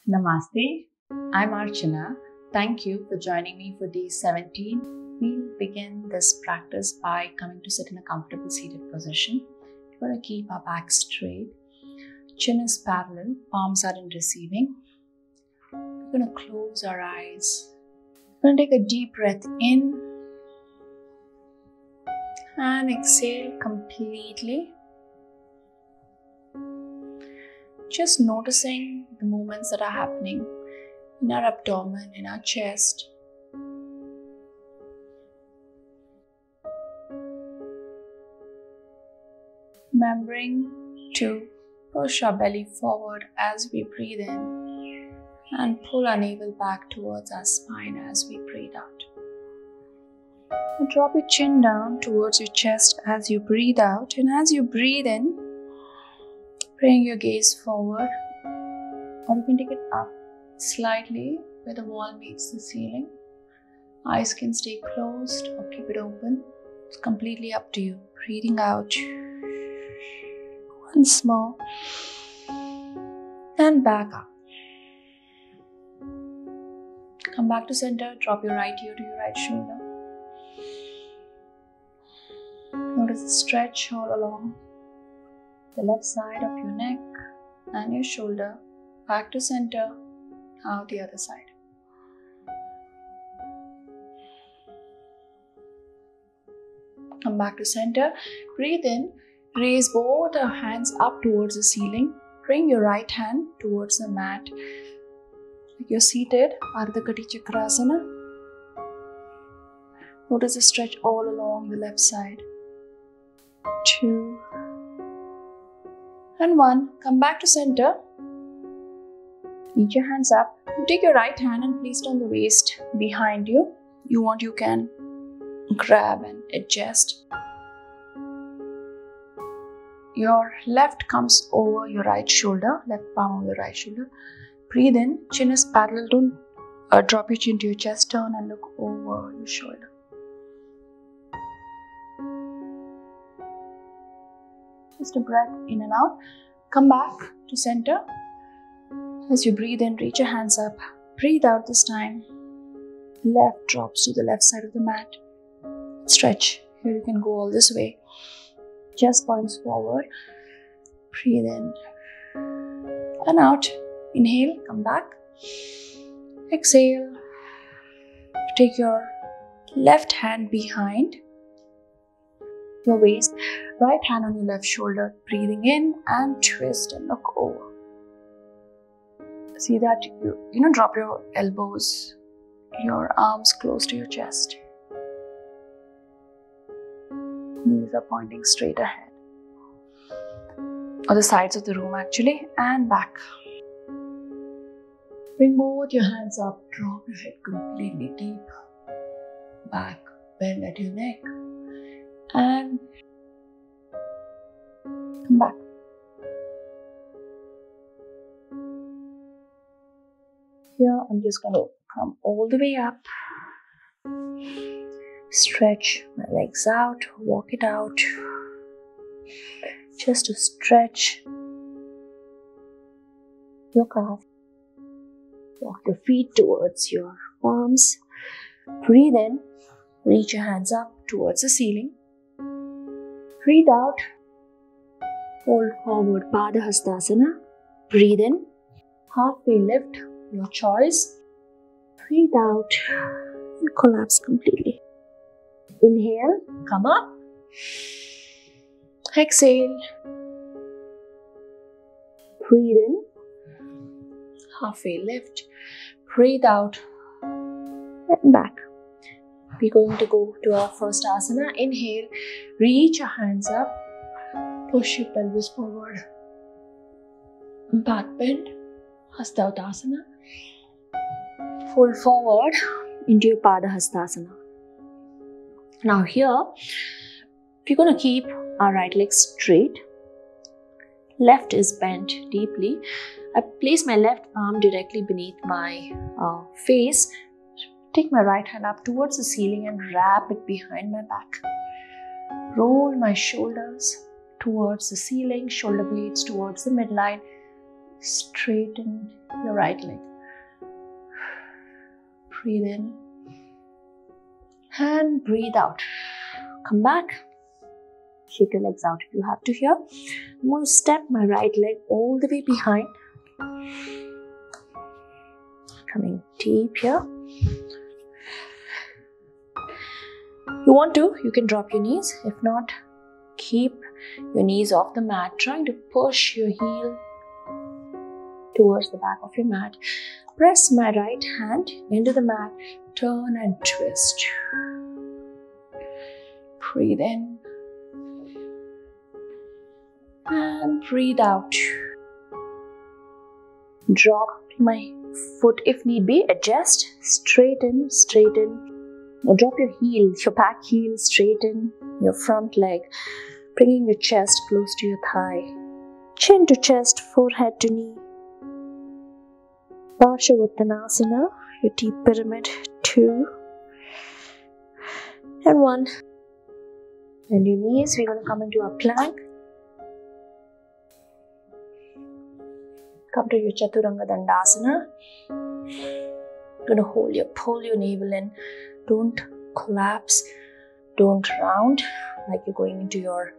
Namaste, I'm Archana. Thank you for joining me for day 17. We'll begin this practice by coming to sit in a comfortable seated position. We're going to keep our back straight. Chin is parallel, palms are in receiving. We're going to close our eyes. We're going to take a deep breath in and exhale completely. Just noticing the movements that are happening in our abdomen, in our chest. Remembering to push our belly forward as we breathe in and pull our navel back towards our spine as we breathe out. And drop your chin down towards your chest as you breathe out, and as you breathe in, bring your gaze forward, or you can take it up slightly where the wall meets the ceiling. Eyes can stay closed or keep it open. It's completely up to you. Breathing out. Once more. And back up. Come back to center. Drop your right ear to your right shoulder. Notice the stretch all along the left side of your neck and your shoulder. Back to center. Out the other side. Come back to center. Breathe in. Raise both our hands up towards the ceiling. Bring your right hand towards the mat. Like you're seated. Ardha Chakrasana. Notice the stretch all along the left side. 2 and 1. Come back to center. Reach your hands up. You take your right hand and place it on the waist behind you. You can grab and adjust. Your left comes over your right shoulder, left palm over your right shoulder. Breathe in, chin is parallel. Don't drop your chin to your chest. Turn and look over your shoulder. Just a breath in and out. Come back to center. As you breathe in, reach your hands up. Breathe out this time. Left drops to the left side of the mat. Stretch. Here you can go all this way. Chest points forward. Breathe in and out. Inhale, come back. Exhale. Take your left hand behind your waist. Right hand on your left shoulder. Breathing in and twist and look over. See that you drop your elbows, your arms close to your chest. Knees are pointing straight ahead. Or the sides of the room actually. And back. Bring both your hands up. Drop your head completely deep. Back. Bend at your neck. And come back. Here I'm just going to come all the way up. Stretch my legs out, walk it out. Just to stretch your calf. Walk your feet towards your palms. Breathe in, reach your hands up towards the ceiling. Breathe out, fold forward, Padahastasana. Breathe in, halfway lift, your choice. Breathe out and collapse completely. Inhale, come up. Exhale. Breathe in, halfway lift. Breathe out and back. We're going to go to our first asana. Inhale, reach your hands up. Push your pelvis forward. Back bend, Vashistasana. Fold forward into your Padahastasana. Now here, we're going to keep our right leg straight. Left is bent deeply. I place my left palm directly beneath my face. Take my right hand up towards the ceiling and wrap it behind my back. Roll my shoulders towards the ceiling, shoulder blades towards the midline. Straighten your right leg. Breathe in and breathe out. Come back. Shake your legs out if you have to here. I'm going to step my right leg all the way behind. Coming deep here. You want to, you can drop your knees. If not, keep your knees off the mat, trying to push your heel towards the back of your mat. Press my right hand into the mat, turn and twist. Breathe in and breathe out. Drop my foot if need be, adjust, straighten, straighten. Now drop your heel, your back heel, straighten your front leg, bringing your chest close to your thigh. Chin to chest, forehead to knee. Parshvottasana, your deep pyramid, 2 and 1. Bend your knees, we're going to come into a plank. Come to your Chaturanga Dandasana. You're going to pull your navel in. Don't collapse, don't round like you're going into your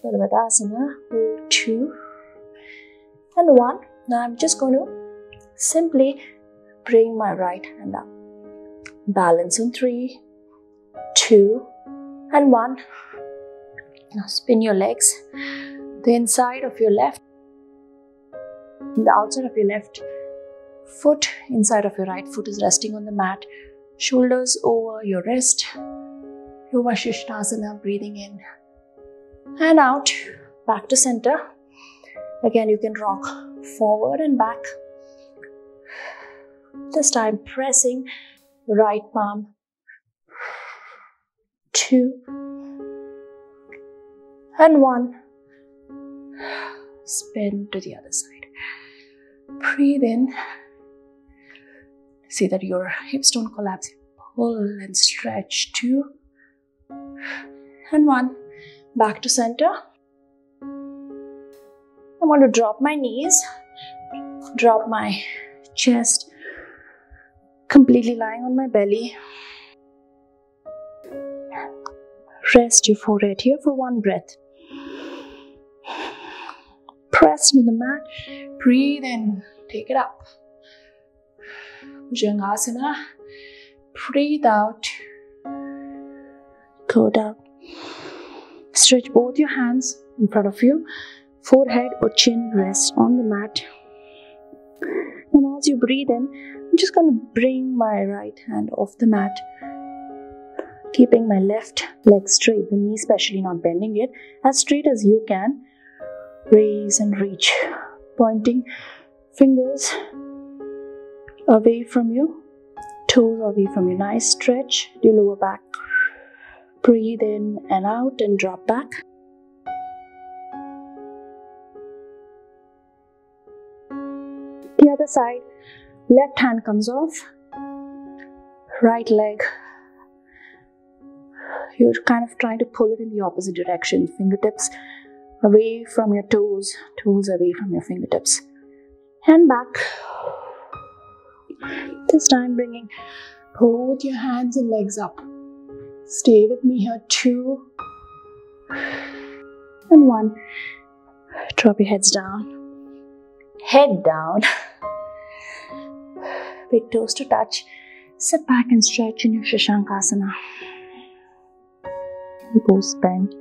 Padahastasana. Hold 2 and 1. Now I'm just going to simply bring my right hand up. Balance on 3, 2 and 1. Now spin your legs. The inside of your left, the outside of your left foot, inside of your right foot is resting on the mat. Shoulders over your wrist. Your Vashistasana, breathing in and out. Back to center. Again, you can rock forward and back. This time pressing right palm. 2 and 1. Spin to the other side. Breathe in. See that your hips don't collapse. Pull and stretch. 2 and 1. Back to center. I'm going to drop my knees. Drop my chest. Completely lying on my belly. Rest your forehead here for 1 breath. Press to the mat. Breathe in. Take it up. Bhujangasana. Breathe out. Go down. Stretch both your hands in front of you. Forehead or chin rests on the mat. And as you breathe in, I'm just going to bring my right hand off the mat. Keeping my left leg straight, the knee especially not bending it. As straight as you can. Raise and reach. Pointing fingers away from you. Toes away from you. Nice stretch. Your lower back. Breathe in and out and drop back. The other side. Left hand comes off. Right leg. You're kind of trying to pull it in the opposite direction. Fingertips away from your toes. Toes away from your fingertips. And back. This time bringing both your hands and legs up. Stay with me here. 2 and 1. Drop your heads down. Head down. Big toes to touch. Sit back and stretch in your Shashankasana. Elbows bent.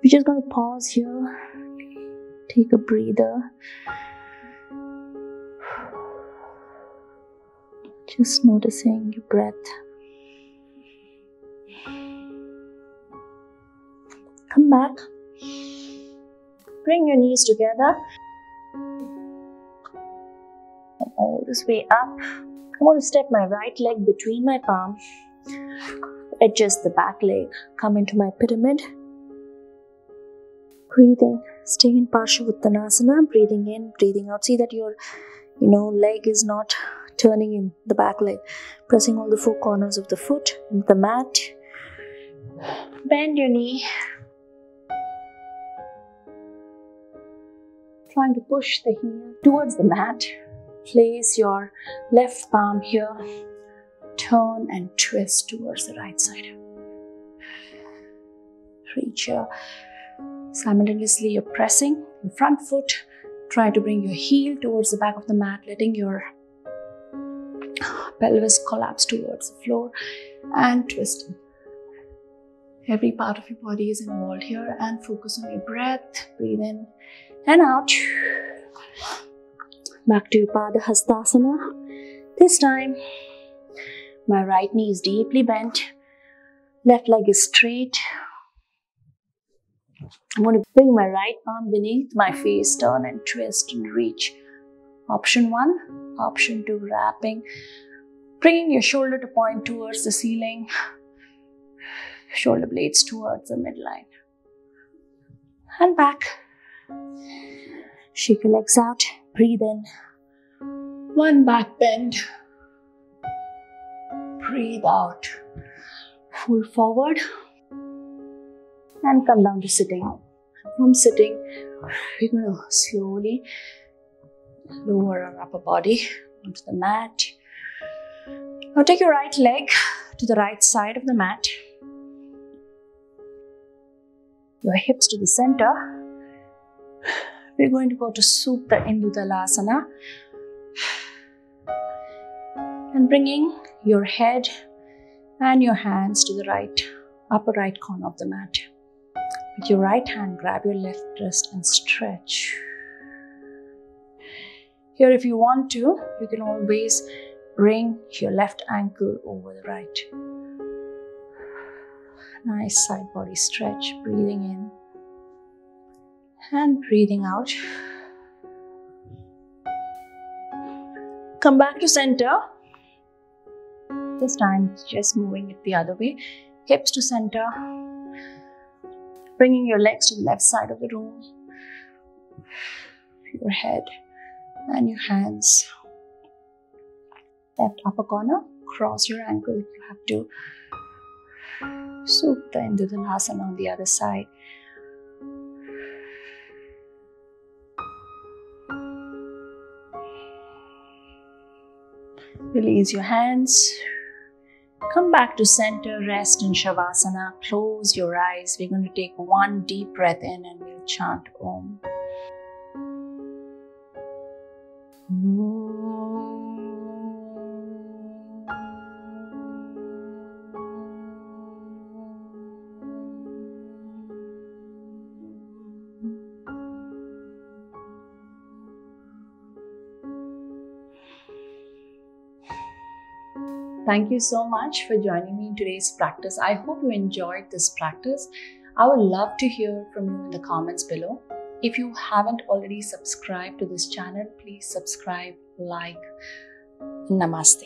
We're just going to pause here. Take a breather. Just noticing your breath. Come back. Bring your knees together. And all this way up. I'm going to step my right leg between my palms. Adjust the back leg. Come into my pyramid. Breathing. Stay in Parshvottasana. Breathing in, breathing out. See that your leg is not turning in the back leg. Pressing all the 4 corners of the foot into the mat. Bend your knee. trying to push the heel towards the mat. Place your left palm here. Turn and twist towards the right side. Reach here. Simultaneously, you're pressing your front foot. Try to bring your heel towards the back of the mat, letting your pelvis collapse towards the floor and twisting. Every part of your body is involved here, and focus on your breath. Breathe in and out. Back to your Padahastasana. This time, my right knee is deeply bent. Left leg is straight. I'm going to bring my right palm beneath my face, turn and twist and reach. Option 1, option 2, wrapping. Bringing your shoulder to point towards the ceiling. Shoulder blades towards the midline. And back. Shake your legs out. Breathe in. One back bend. Breathe out. Full forward. And come down to sitting. From sitting, we're going to slowly lower our upper body onto the mat. Now take your right leg to the right side of the mat. Your hips to the center. We're going to go to Supta Indudalasana. And bringing your head and your hands to the right, upper right corner of the mat. With your right hand, grab your left wrist and stretch. Here, if you want to, you can always bring your left ankle over the right. Nice side body stretch. Breathing in and breathing out. Come back to center. This time, just moving it the other way. Hips to center. Bringing your legs to the left side of the room. Your head and your hands. Left upper corner. Cross your ankle if you have to. Supta Indudalasana on the other side. Release your hands. Come back to center, rest in Shavasana. Close your eyes. We're going to take one deep breath in and we'll chant Om. Thank you so much for joining me in today's practice. I hope you enjoyed this practice. I would love to hear from you in the comments below. If you haven't already subscribed to this channel, please subscribe, like. Namaste.